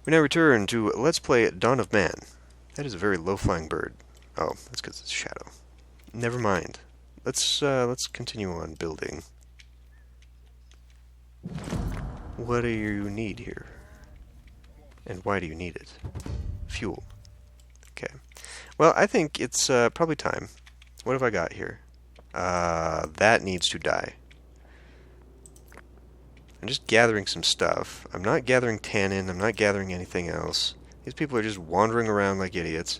We now return to Let's Play Dawn of Man. That is a very low-flying bird. Oh, that's because it's a shadow. Never mind. Let's continue on building. What do you need here? And why do you need it? Fuel. Okay. Well, I think it's probably time. What have I got here? That needs to die. I'm just gathering some stuff. I'm not gathering tannin. I'm not gathering anything else. These people are just wandering around like idiots.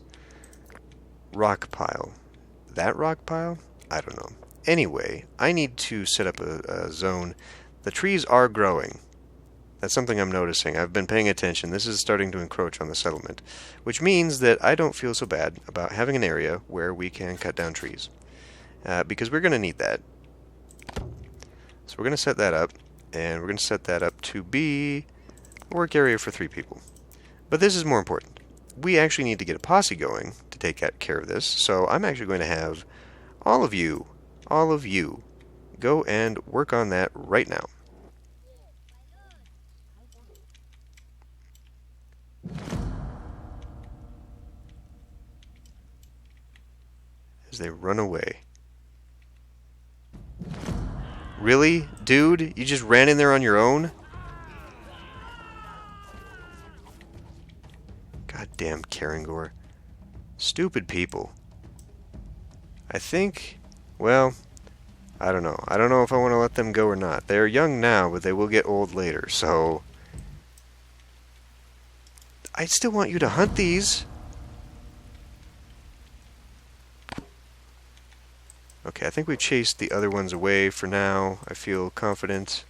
Rock pile. That rock pile? I don't know. Anyway, I need to set up a zone. The trees are growing. That's something I'm noticing. I've been paying attention. This is starting to encroach on the settlement, which means that I don't feel so bad about having an area where we can cut down trees, because we're going to need that. So we're going to set that up, and we're going to set that up to be a work area for 3 people. But this is more important. We actually need to get a posse going to take care of this, so I'm actually going to have all of you, go and work on that right now. As they run away. Really? Dude? You just ran in there on your own? Goddamn Karangor. Stupid people. I think, well, I don't know. I don't know if I want to let them go or not. They're young now, but they will get old later, so I still want you to hunt these. Okay, I think we've chased the other ones away for now. I feel confident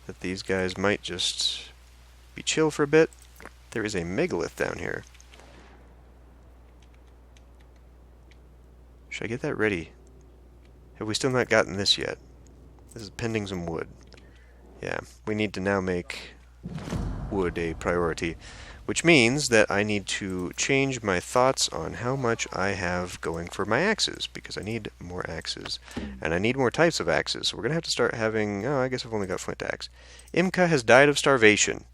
that these guys might just be chill for a bit. There is a megalith down here. Should I get that ready? Have we still not gotten this yet? This is pending some wood. Yeah, we need to now make wood a priority, which means that I need to change my thoughts on how much I have going for my axes, because I need more axes, and I need more types of axes. So we're going to have to start having, oh, I guess I've only got flint axe. Imka has died of starvation.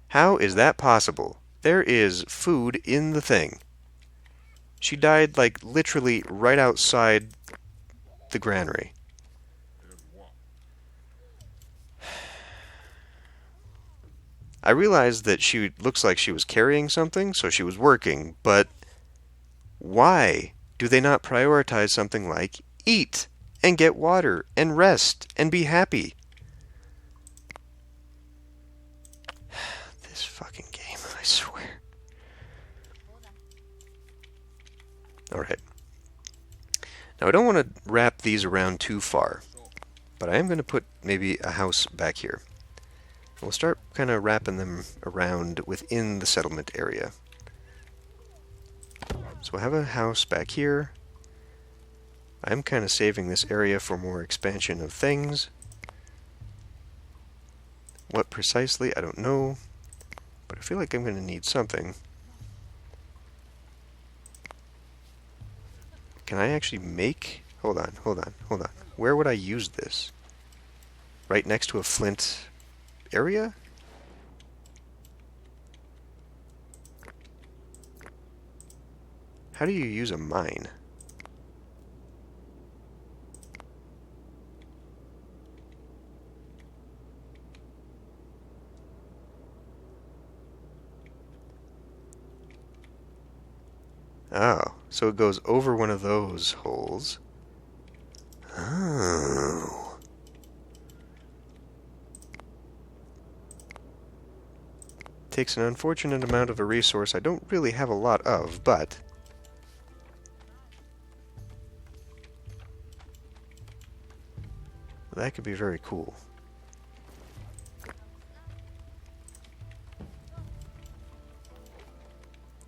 How is that possible? There is food in the thing. She died, like, literally right outside the granary. I realized that she looks like she was carrying something, so she was working, but why do they not prioritize something like eat and get water and rest and be happy? This fucking game, I swear. Alright. Now I don't want to wrap these around too far, but I am going to put maybe a house back here. We'll start kind of wrapping them around within the settlement area. So we'll have a house back here. I'm kind of saving this area for more expansion of things. What precisely, I don't know. But I feel like I'm going to need something. Can I actually make... Hold on. Where would I use this? Right next to a flint area? How do you use a mine? Oh, so it goes over one of those holes. Oh. Takes an unfortunate amount of a resource I don't really have a lot of, but that could be very cool.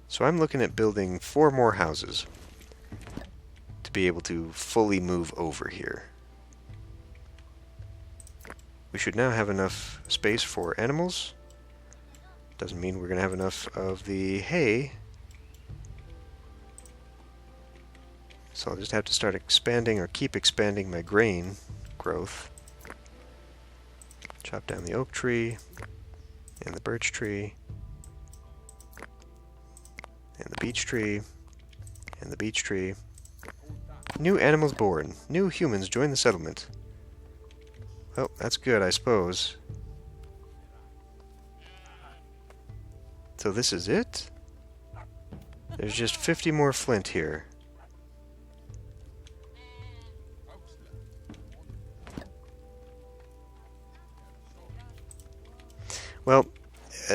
So I'm looking at building 4 more houses to be able to fully move over here. We should now have enough space for animals. Doesn't mean we're going to have enough of the hay. So I'll just have to start expanding or keep expanding my grain growth. Chop down the oak tree. And the birch tree. And the beech tree. And the beech tree. New animals born. New humans join the settlement. Well, that's good, I suppose. So this is it? There's just 50 more flint here. Well,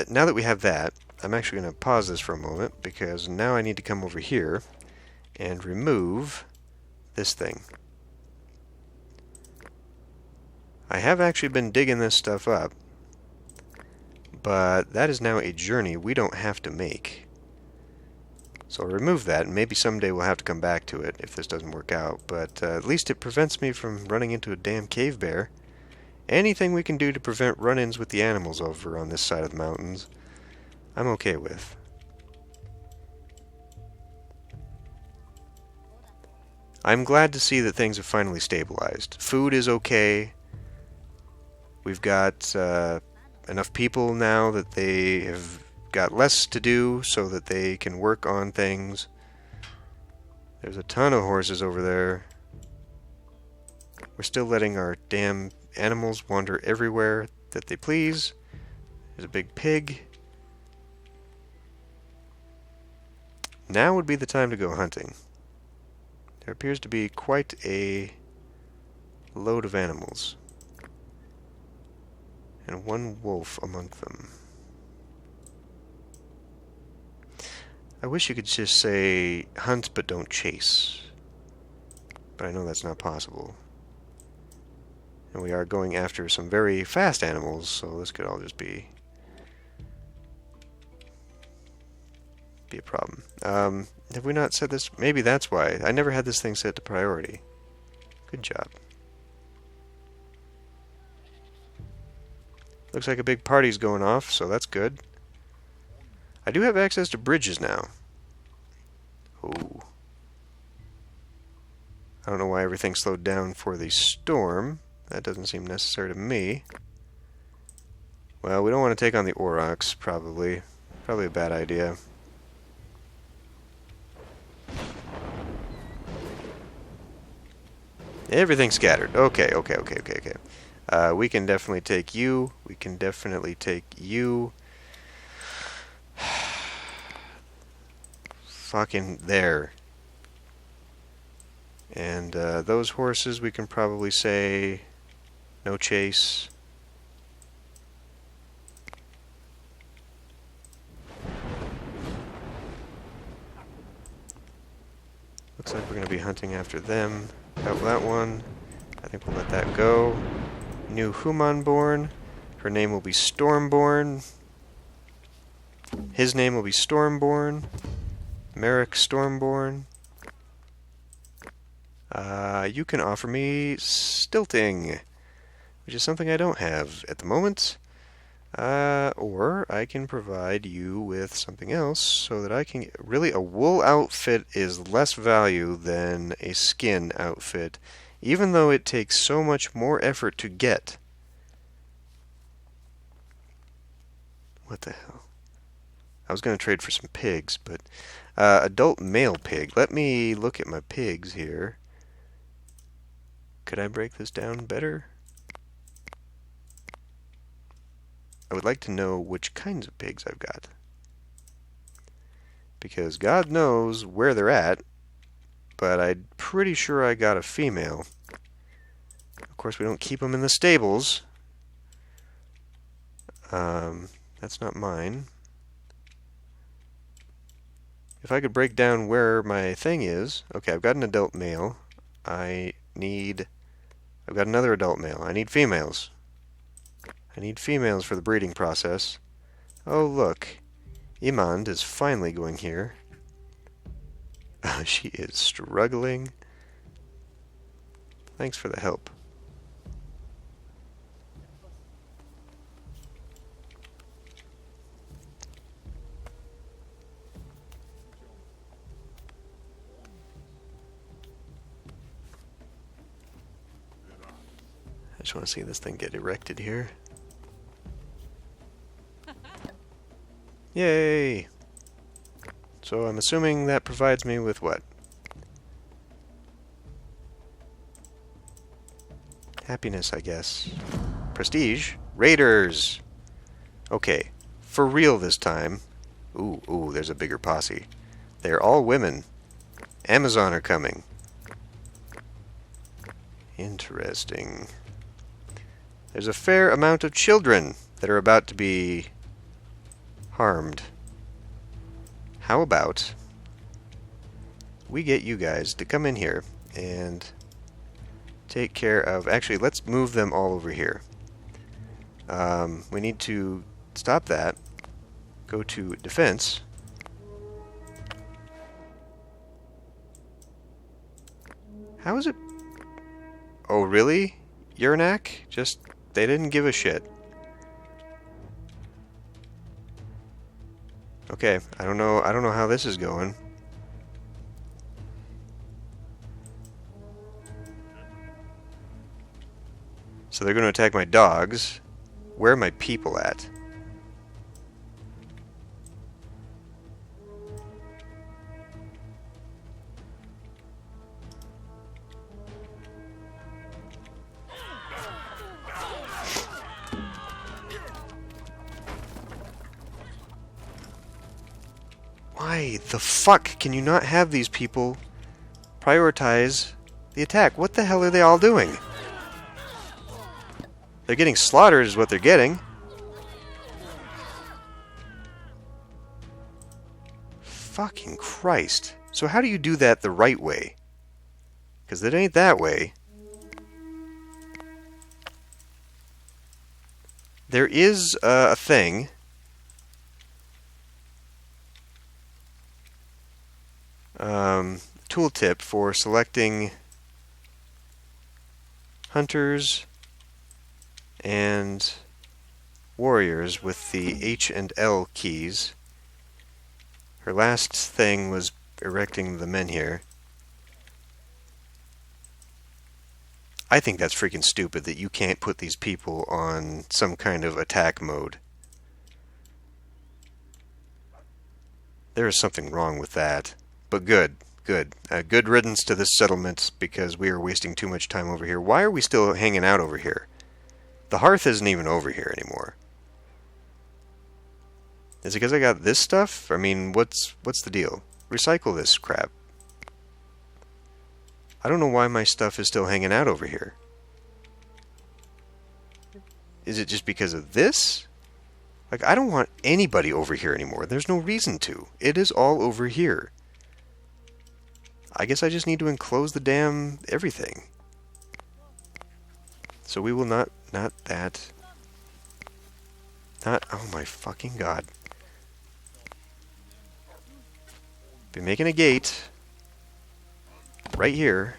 now that we have that, I'm actually going to pause this for a moment, because now I need to come over here and remove this thing. I have actually been digging this stuff up, but that is now a journey we don't have to make. So I'll remove that, and maybe someday we'll have to come back to it if this doesn't work out, but at least it prevents me from running into a damn cave bear. Anything we can do to prevent run-ins with the animals over on this side of the mountains, I'm okay with. I'm glad to see that things have finally stabilized. Food is okay. We've got enough people now that they have got less to do so that they can work on things. There's a ton of horses over there. We're still letting our damn animals wander everywhere that they please. There's a big pig. Now would be the time to go hunting. There appears to be quite a load of animals. And one wolf among them. I wish you could just say, hunt but don't chase. But I know that's not possible. And we are going after some very fast animals, so this could all just be a problem. Have we not set this? Maybe that's why. I never had this thing set to priority. Good job. Looks like a big party's going off, so that's good. I do have access to bridges now. Oh. I don't know why everything slowed down for the storm. That doesn't seem necessary to me. Well, we don't want to take on the Aurochs, probably. Probably a bad idea. Everything's scattered. Okay. We can definitely take you. We can definitely take you. Fucking there. And those horses we can probably say no chase. Looks like we're going to be hunting after them. Got that one. I think we'll let that go. New human born. Her name will be Stormborn. His name will be Stormborn. Merrick Stormborn. You can offer me stilting, which is something I don't have at the moment. Or I can provide you with something else so that I can... Really, a wool outfit is less value than a skin outfit, even though it takes so much more effort to get. What the hell? I was going to trade for some pigs, but... adult male pig. Let me look at my pigs here. Could I break this down better? I would like to know which kinds of pigs I've got. Because God knows where they're at, but I'm pretty sure I got a female. Of course, we don't keep them in the stables. That's not mine. If I could break down where my thing is... Okay, I've got an adult male. I've got another adult male. I need females. I need females for the breeding process. Oh, look. Imand is finally going here. She is struggling. Thanks for the help. I just want to see this thing get erected here. Yay! So I'm assuming that provides me with what? Happiness, I guess. Prestige? Raiders! Okay, for real this time. Ooh, there's a bigger posse. They're all women. Amazon are coming. Interesting. There's a fair amount of children that are about to be harmed. How about we get you guys to come in here and take care of... Actually, let's move them all over here. We need to stop that. Go to defense. How is it... Oh, really? Urnak? Just... They didn't give a shit. Okay, I don't know how this is going. So they're going to attack my dogs. Where are my people at? Why the fuck can you not have these people prioritize the attack? What the hell are they all doing? They're getting slaughtered is what they're getting. Fucking Christ. So how do you do that the right way? Because it ain't that way. There is a thing. Tooltip for selecting hunters and warriors with the H and L keys. Her last thing was erecting the men here. I think that's freaking stupid that you can't put these people on some kind of attack mode. There is something wrong with that. But good. Good riddance to this settlement because we are wasting too much time over here. Why are we still hanging out over here? The hearth isn't even over here anymore. Is it because I got this stuff? I mean, what's the deal? Recycle this crap. I don't know why my stuff is still hanging out over here. Is it just because of this? Like, I don't want anybody over here anymore. There's no reason to. It is all over here. I guess I just need to enclose the damn everything. So we will not that. Oh my fucking god. Be making a gate. Right here.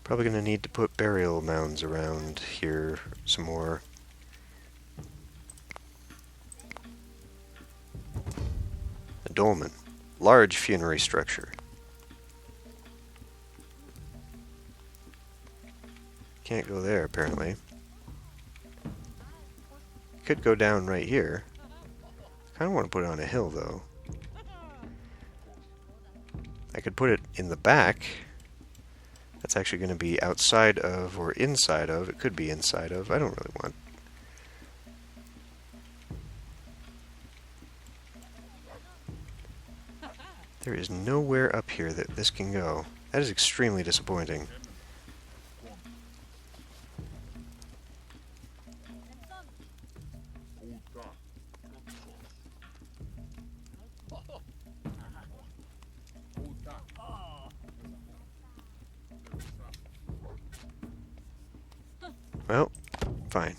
Probably going to need to put burial mounds around here some more. A dolmen. Large funerary structure. Can't go there, apparently. Could go down right here. I kind of want to put it on a hill, though. I could put it in the back. That's actually going to be outside of or inside of. It could be inside of. I don't really want. There is nowhere up here that this can go. That is extremely disappointing. Well, fine.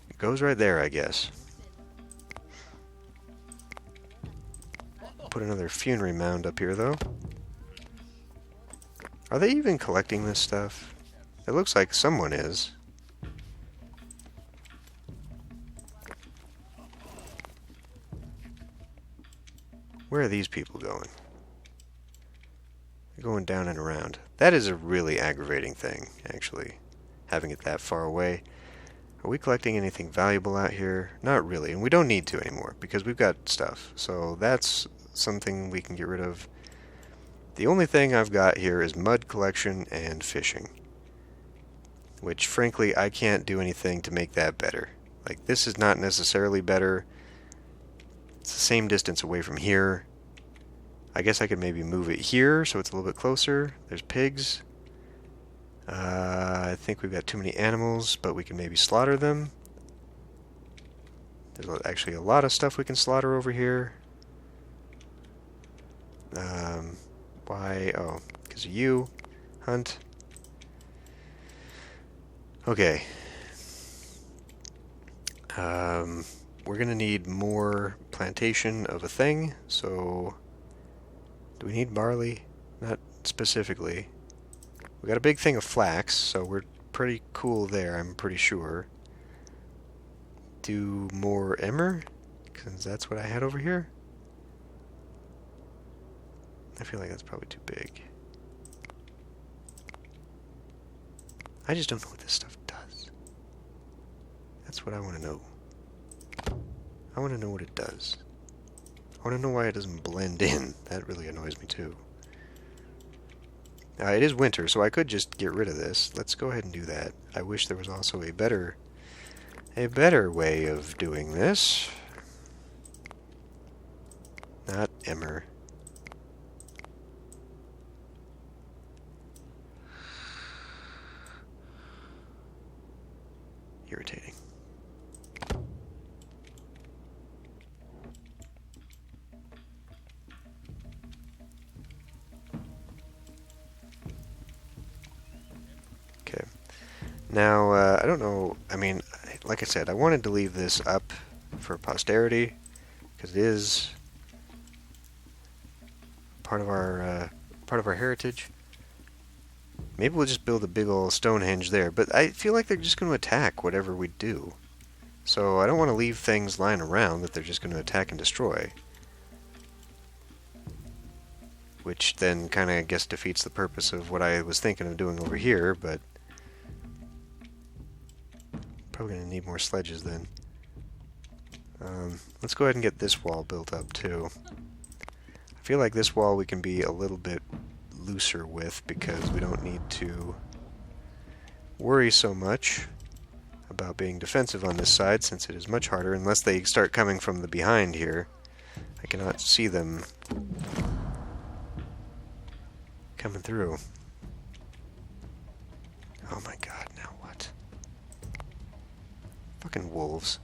It goes right there, I guess. Put another funerary mound up here, though. Are they even collecting this stuff? It looks like someone is. Where are these people going? They're going down and around. That is a really aggravating thing, actually, having it that far away. Are we collecting anything valuable out here? Not really, and we don't need to anymore, because we've got stuff. So that's something we can get rid of. The only thing I've got here is mud collection and fishing, which, frankly, I can't do anything to make that better. Like, this is not necessarily better. It's the same distance away from here. I guess I could maybe move it here so it's a little bit closer. There's pigs. I think we've got too many animals, but we can maybe slaughter them. There's actually a lot of stuff we can slaughter over here. Why? Oh, because of you. Hunt. Okay. We're going to need more plantation of a thing, so do we need barley? Not specifically. We got a big thing of flax, so we're pretty cool there, I'm pretty sure. Do more emmer, because that's what I had over here. I feel like that's probably too big. I just don't know what this stuff does. That's what I want to know. I want to know what it does. I want to know why it doesn't blend in. That really annoys me too. It is winter, so I could just get rid of this. Let's go ahead and do that. I wish there was also a better way of doing this. Not emmer. Irritating. Okay. Now, I don't know, I mean, like I said, I wanted to leave this up for posterity, because it is part of our heritage. Maybe we'll just build a big old Stonehenge there, but I feel like they're just going to attack whatever we do. So I don't want to leave things lying around that they're just going to attack and destroy. Which then kind of, I guess, defeats the purpose of what I was thinking of doing over here, but probably going to need more sledges then. Let's go ahead and get this wall built up too. I feel like this wall we can be a little bit looser with because we don't need to worry so much about being defensive on this side, since it is much harder unless they start coming from the behind here. I cannot see them coming through. Oh my god, now what? Fucking wolves.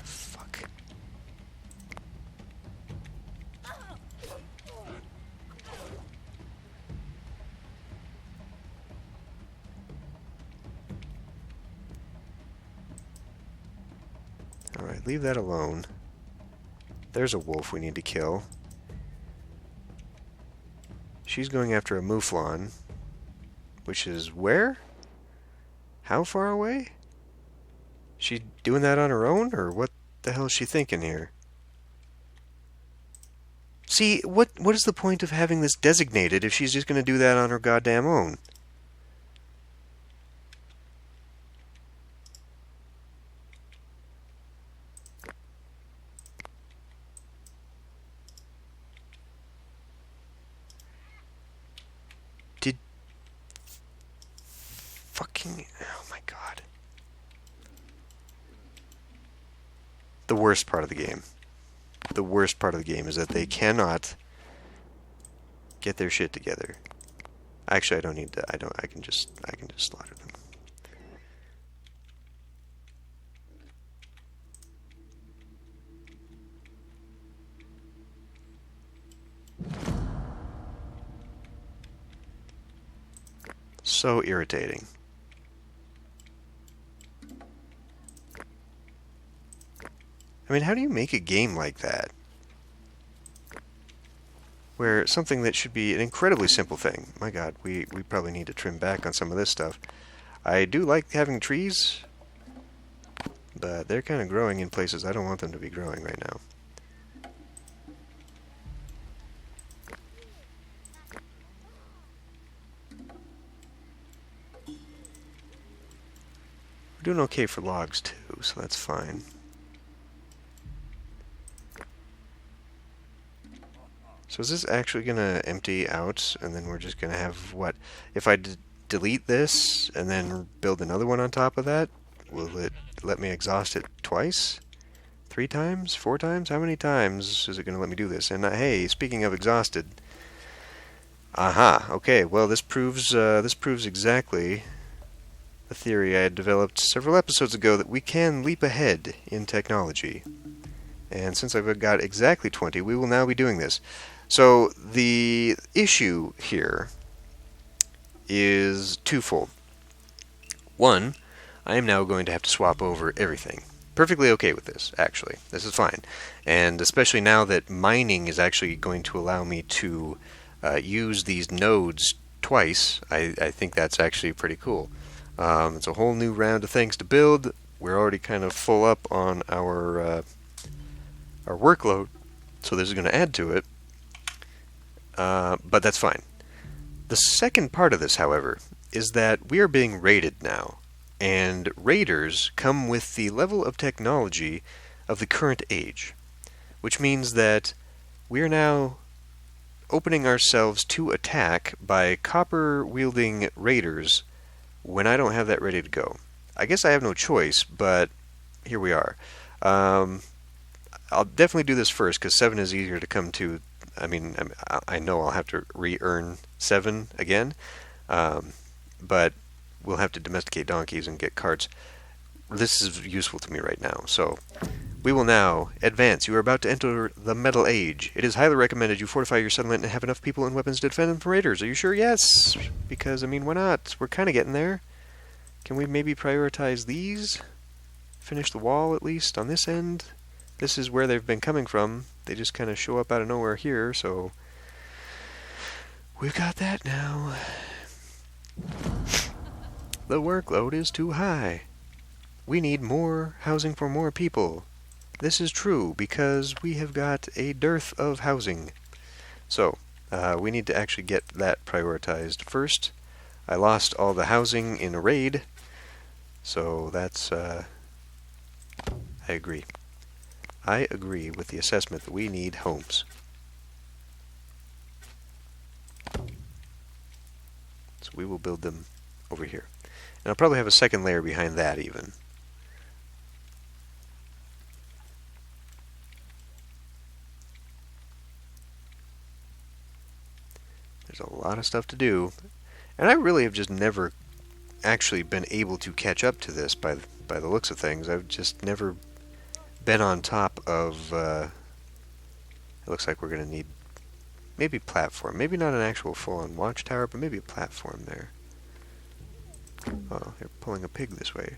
Fuck. Alright, leave that alone. There's a wolf we need to kill. She's going after a mouflon, which is where? How far away? She doing that on her own, or what the hell is she thinking here? See, what is the point of having this designated if she's just going to do that on her goddamn own? Fucking... Oh my god. The worst part of the game. The worst part of the game is that they cannot get their shit together. Actually, I don't need to... I can just slaughter them. So irritating. I mean, how do you make a game like that? Where something that should be an incredibly simple thing. My god, we probably need to trim back on some of this stuff. I do like having trees, but they're kind of growing in places I don't want them to be growing right now. We're doing okay for logs too, so that's fine. So is this actually going to empty out, and then we're just going to have what? If I delete this and then build another one on top of that, will it let me exhaust it twice? 3 times? 4 times? How many times is it going to let me do this? And hey, speaking of exhausted, aha, okay, well this proves exactly the theory I had developed several episodes ago that we can leap ahead in technology. And since I've got exactly 20, we will now be doing this. So the issue here is twofold. One, I am now going to have to swap over everything. Perfectly okay with this, actually. This is fine. And especially now that mining is actually going to allow me to use these nodes twice, I think that's actually pretty cool. It's a whole new round of things to build. We're already kind of full up on our workload, so this is going to add to it. But that's fine. The second part of this, however, is that we are being raided now, and raiders come with the level of technology of the current age, which means that we are now opening ourselves to attack by copper-wielding raiders when I don't have that ready to go. I guess I have no choice, but here we are. I'll definitely do this first, because 7 is easier to come to. I mean, I know I'll have to re-earn 7 again, but we'll have to domesticate donkeys and get carts. This is useful to me right now. So, we will now advance. You are about to enter the Metal Age. It is highly recommended you fortify your settlement and have enough people and weapons to defend them from raiders. Are you sure? Yes! Because, I mean, why not? We're kind of getting there. Can we maybe prioritize these? Finish the wall, at least, on this end? This is where they've been coming from. They just kind of show up out of nowhere here, so we've got that now. The workload is too high. We need more housing for more people. This is true because we have got a dearth of housing. So, we need to actually get that prioritized first. I lost all the housing in a raid, so that's, I agree. I agree with the assessment that we need homes. So we will build them over here. And I'll probably have a second layer behind that even. There's a lot of stuff to do. And I really have just never actually been able to catch up to this by the looks of things. I've just never been on top of, it looks like we're going to need maybe platform. Maybe not an actual full-on watchtower, but maybe a platform there. Oh, they're pulling a pig this way.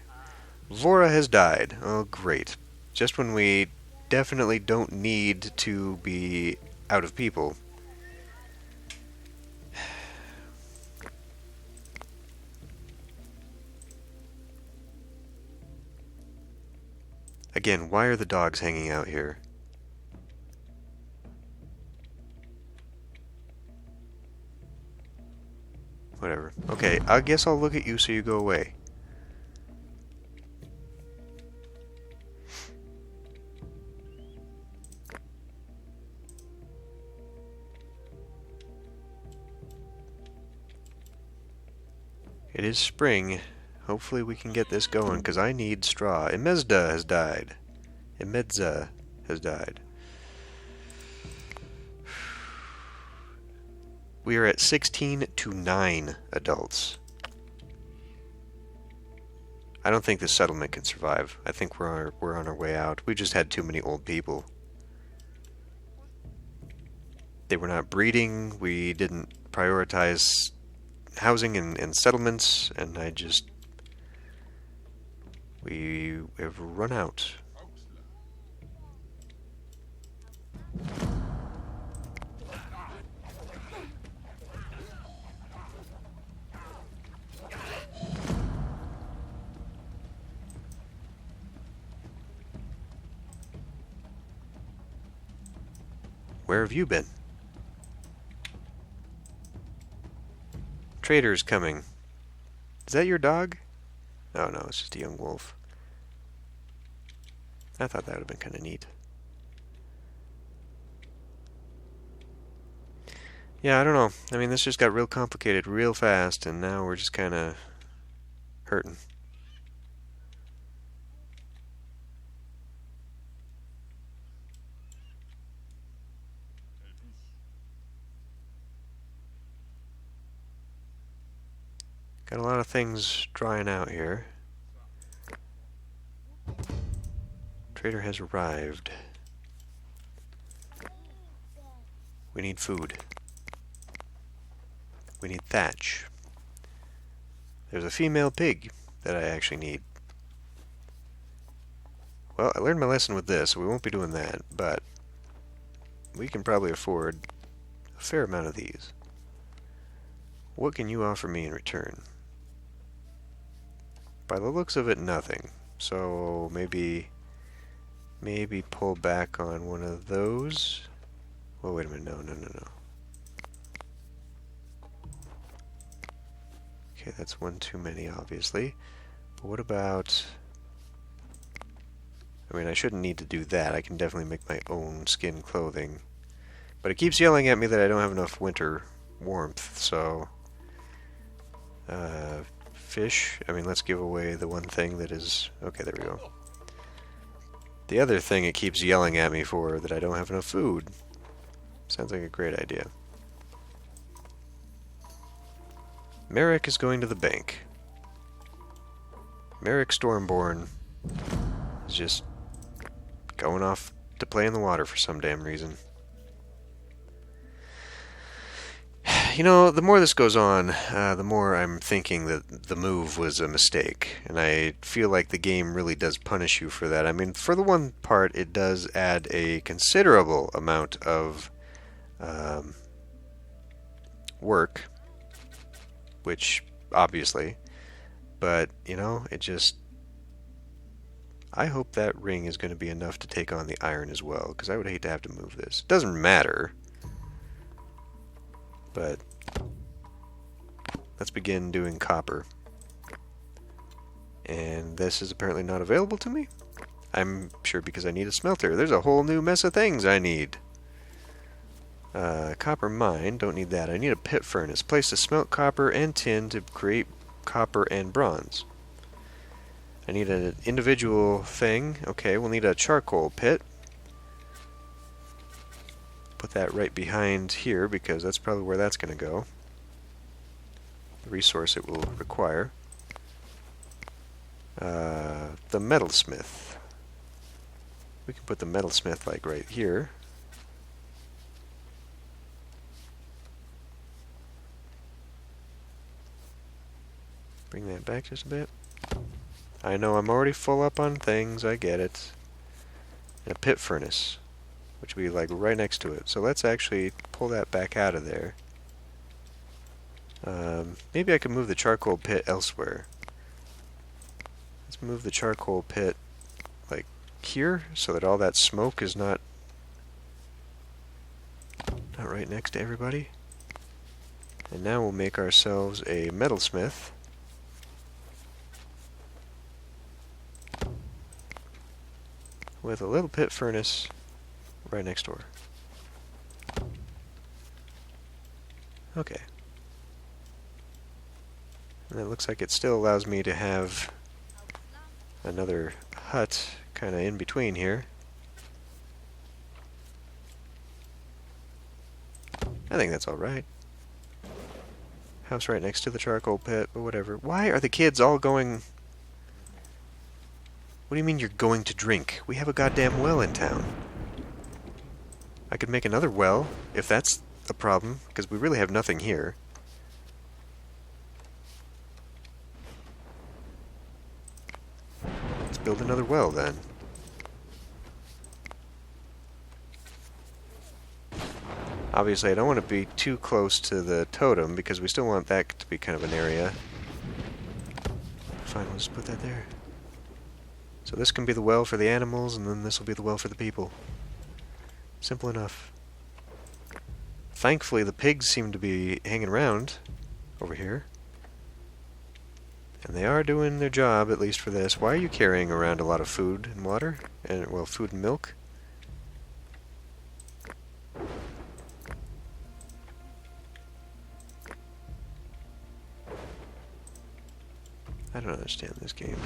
Vora has died. Oh, great. Just when we definitely don't need to be out of people. Again, why are the dogs hanging out here? Whatever. Okay, I guess I'll look at you so you go away. It is spring. Hopefully we can get this going, because I need straw. Imezda has died. Imedza has died. We are at 16 to 9 adults. I don't think this settlement can survive. I think we're on our way out. We just had too many old people. They were not breeding. We didn't prioritize housing and settlements, and we have run out. Where have you been? Trader's coming. Is that your dog? Oh no, it's just a young wolf. I thought that would have been kind of neat. Yeah, I don't know. I mean, this just got real complicated real fast, and now we're just kind of hurting. Got a lot of things drying out here. Trader has arrived. We need food. We need thatch. There's a female pig that I actually need. Well, I learned my lesson with this, so we won't be doing that, but we can probably afford a fair amount of these. What can you offer me in return? By the looks of it, nothing. So maybe pull back on one of those. Well, wait a minute. No. Okay, that's one too many, obviously. But what about... I mean, I shouldn't need to do that. I can definitely make my own skin clothing. But it keeps yelling at me that I don't have enough winter warmth, so... fish. I mean, let's give away the one thing that is... Okay, there we go. The other thing it keeps yelling at me for, that I don't have enough food. Sounds like a great idea. Merrick is going to the bank. Merrick Stormborn is just going off to play in the water for some damn reason. You know, the more this goes on, the more I'm thinking that the move was a mistake. And I feel like the game really does punish you for that. I mean, for the one part, it does add a considerable amount of work. Which, obviously. But, you know, it just... I hope that ring is going to be enough to take on the iron as well. Because I would hate to have to move this. It doesn't matter. But let's begin doing copper. And this is apparently not available to me. I'm sure because I need a smelter. There's a whole new mess of things I need. Copper mine, don't need that. I need a pit furnace. Place to smelt copper and tin to create copper and bronze. I need an individual thing. Okay, we'll need a charcoal pit. Put that right behind here because that's probably where that's going to go. The resource it will require. The metalsmith. We can put the metalsmith like right here. Bring that back just a bit. I know I'm already full up on things, I get it. And a pit furnace, which will be like right next to it. So let's actually pull that back out of there. Maybe I could move the charcoal pit elsewhere. Let's move the charcoal pit like here, so that all that smoke is not right next to everybody. And now we'll make ourselves a metalsmith. With a little pit furnace right next door. Okay. And it looks like it still allows me to have another hut kind of in between here. I think that's alright. House right next to the charcoal pit, but whatever. Why are the kids all going... What do you mean you're going to drink? We have a goddamn well in town. I could make another well, if that's a problem, because we really have nothing here. Let's build another well, then. Obviously, I don't want to be too close to the totem because we still want that to be kind of an area. Fine, we'll just put that there. So this can be the well for the animals, and then this will be the well for the people. Simple enough. Thankfully, the pigs seem to be hanging around over here. And they are doing their job, at least for this. Why are you carrying around a lot of food and water? And, well, food and milk? I don't understand this game.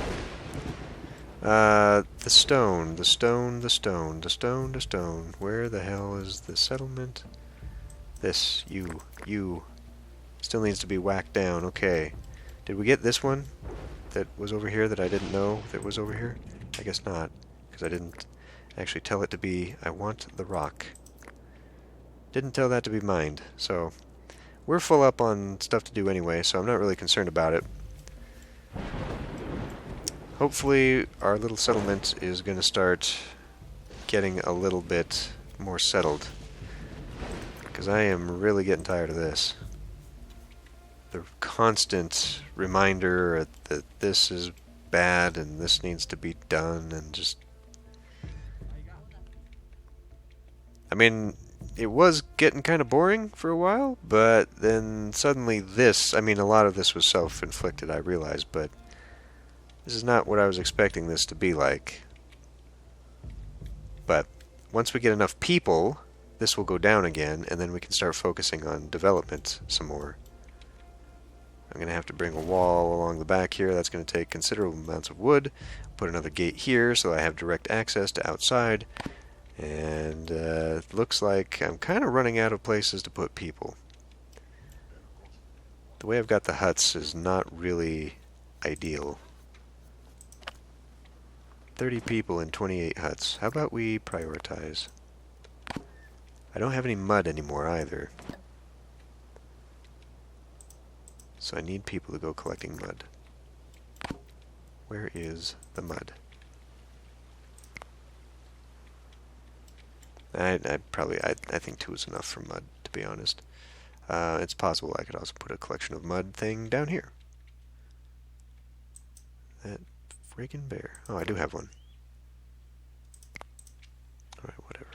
The stone, the stone, the stone, the stone, the stone. Where the hell is the settlement? This, you. Still needs to be whacked down, okay. Did we get this one that was over here that I didn't know that was over here? I guess not, because I didn't actually tell it to be, I want the rock. Didn't tell that to be mined, so we're full up on stuff to do anyway, so I'm not really concerned about it. Hopefully our little settlement is going to start getting a little bit more settled, because I am really getting tired of this. The constant reminder that this is bad and this needs to be done, and just... I mean, it was getting kind of boring for a while, but then suddenly this, I mean, a lot of this was self-inflicted, I realize, but this is not what I was expecting this to be like. But once we get enough people, this will go down again, and then we can start focusing on development some more. I'm going to have to bring a wall along the back here. That's going to take considerable amounts of wood. Put another gate here so I have direct access to outside. And it looks like I'm kind of running out of places to put people. The way I've got the huts is not really ideal. 30 people in 28 huts. How about we prioritize? I don't have any mud anymore either. So I need people to go collecting mud. Where is the mud? I think 2 is enough for mud, to be honest. It's possible I could also put a collection of mud thing down here. That freaking bear. Oh, I do have one. Alright, whatever.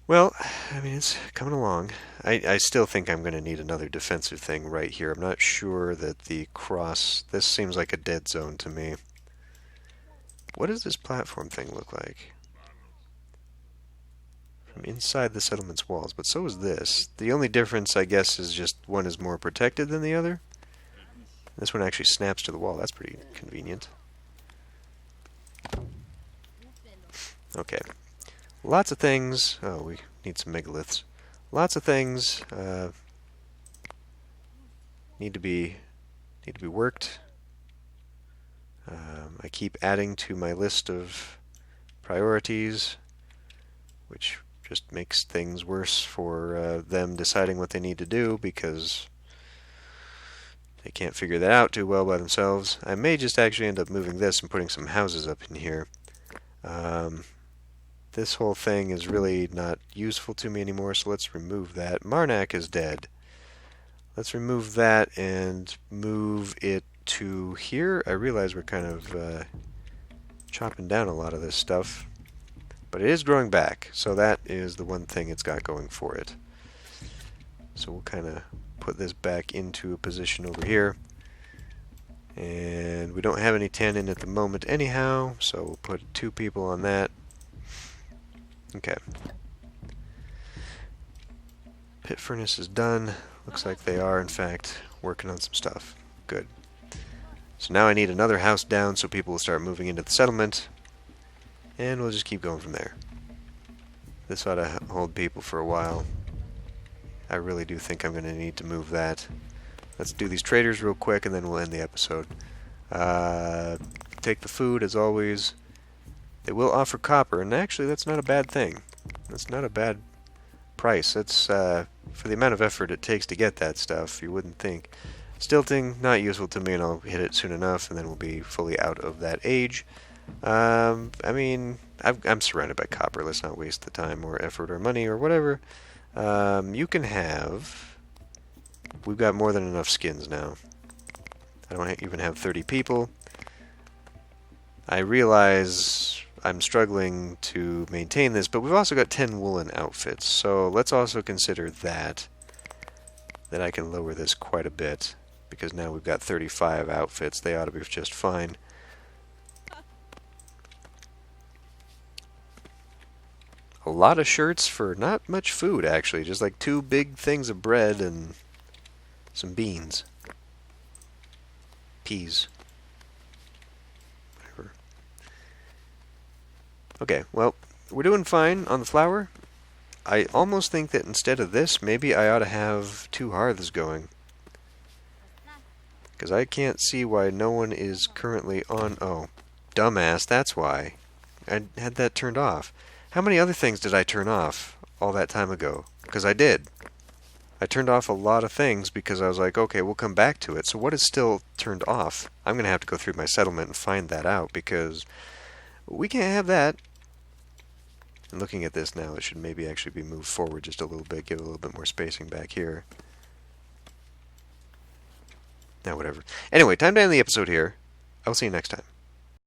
Well, I mean, it's coming along. I still think I'm going to need another defensive thing right here. I'm not sure that the cross... This seems like a dead zone to me. What does this platform thing look like? From inside the settlement's walls, but so is this. The only difference, I guess, is just one is more protected than the other. This one actually snaps to the wall. That's pretty convenient. Okay. Lots of things. Oh, we need some megaliths. Lots of things need to be worked. I keep adding to my list of priorities, which just makes things worse for them deciding what they need to do because they can't figure that out too well by themselves. I may just actually end up moving this and putting some houses up in here. This whole thing is really not useful to me anymore, so let's remove that. Marnak is dead. Let's remove that and move it to here. I realize we're kind of chopping down a lot of this stuff, but it is growing back, so that is the one thing it's got going for it. So we'll kind of put this back into a position over here, and we don't have any tannin at the moment anyhow, so we'll put 2 people on that. Okay. Pit furnace is done. Looks like they are, in fact, working on some stuff. Good. So now I need another house down so people will start moving into the settlement. And we'll just keep going from there. This ought to hold people for a while. I really do think I'm going to need to move that. Let's do these traders real quick and then we'll end the episode. Take the food as always. They will offer copper, and actually that's not a bad thing. That's not a bad price. That's for the amount of effort it takes to get that stuff, you wouldn't think. Stilting, not useful to me, and I'll hit it soon enough, and then we'll be fully out of that age. I mean, I'm surrounded by copper. Let's not waste the time or effort or money or whatever. You can have... We've got more than enough skins now. I don't even have 30 people. I realize I'm struggling to maintain this, but we've also got 10 woolen outfits, so let's also consider that I can lower this quite a bit, because now we've got 35 outfits. They ought to be just fine. A lot of shirts for not much food, actually. Just like 2 big things of bread and some beans. Peas. Whatever. Okay, well, we're doing fine on the flour. I almost think that instead of this, maybe I ought to have 2 hearths going. Because I can't see why no one is currently on... Oh, dumbass, that's why. I had that turned off. How many other things did I turn off all that time ago? Because I did. I turned off a lot of things because I was like, okay, we'll come back to it. So what is still turned off? I'm going to have to go through my settlement and find that out because we can't have that. And looking at this now, it should maybe actually be moved forward just a little bit, give it a little bit more spacing back here. Now, whatever. Anyway, time to end the episode here. I'll see you next time.